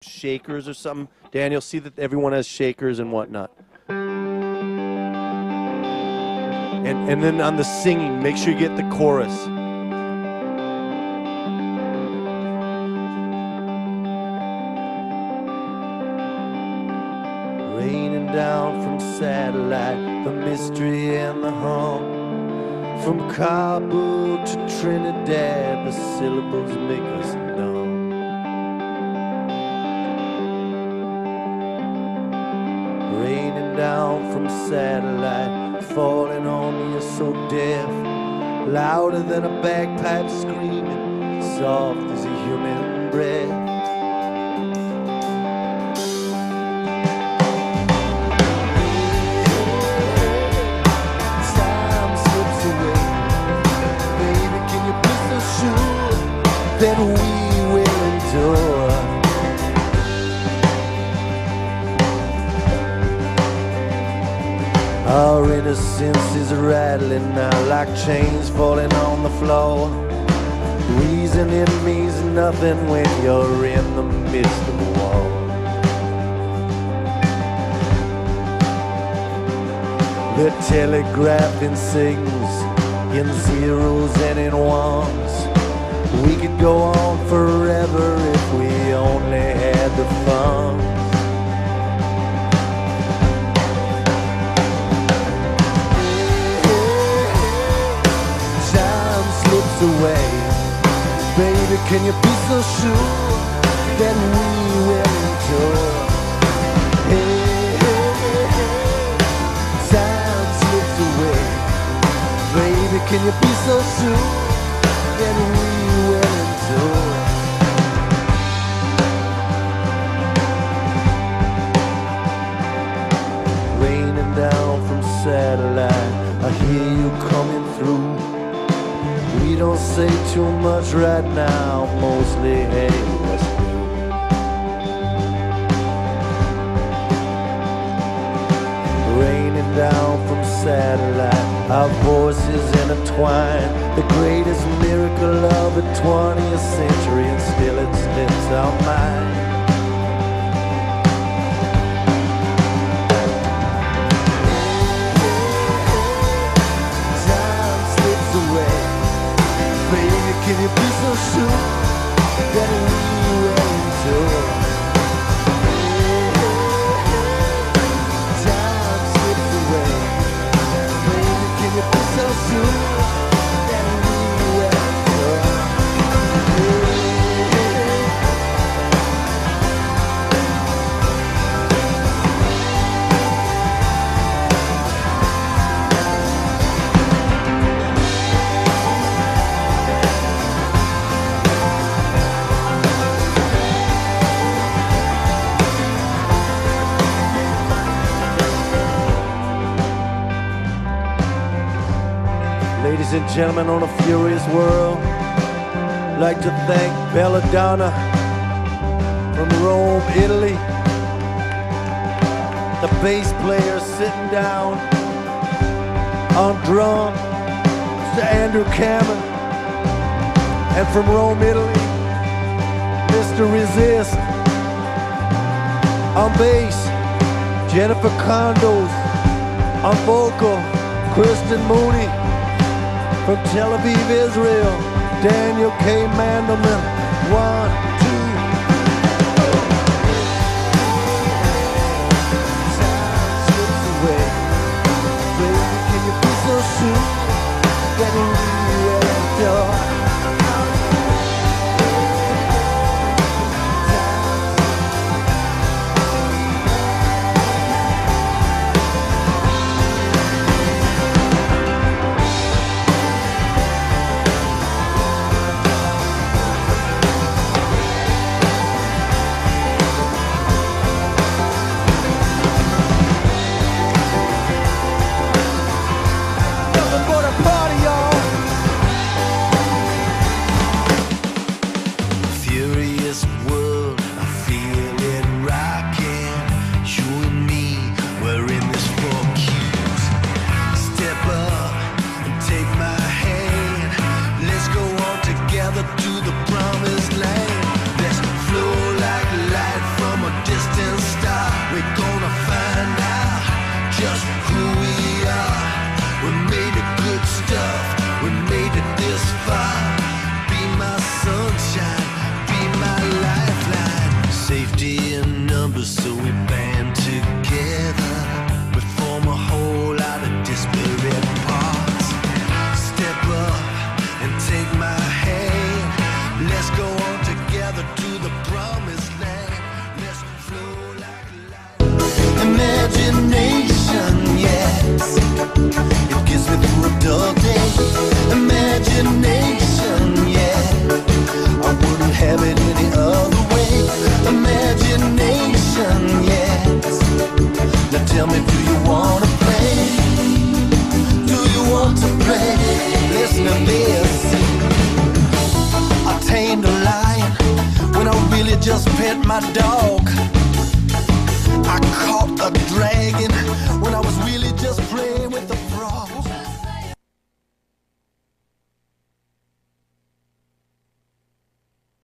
shakers or something. Daniel, see that everyone has shakers and whatnot. And then on the singing, make sure you get the chorus. Raining down from satellite, the mystery and the hum. From Kabul to Trinidad, the syllables make us numb. Raining down from satellite, falling on me so deaf, louder than a bagpipe screaming, soft as a human breath. That we will endure. Our innocence is rattling now like chains falling on the floor. Reason it means nothing when you're in the midst of war. The telegraphing signals in zeros and in ones. We could go on forever if we only had the funds. Time slips away. Baby, can you be so sure that we will endure? Time slips away. Baby, can you be so sure that we will endure? Raining down from satellite, I hear you coming through. We don't say too much right now, mostly hey, what's new? Raining down from satellite, our voices intertwine. The greatest miracle of the 20th century, and still it slips our mind. Time slips away. Baby, can you be so sure that we will endure? Time slips away. Baby, can you be so sure that we will endure? Ladies and gentlemen, on a furious world, I'd like to thank Belladonna from Rome, Italy. The bass player sitting down on drum, Mr. Andrew Cameron. And from Rome, Italy, Mr. Resist. On bass, Jennifer Condos. On vocal, Kristen Mooney. From Tel Aviv, Israel, Daniel K. Mandelman. 1, 2. Time slips away. Baby, can you be so sure that we will endure? smoke. I caught a dream.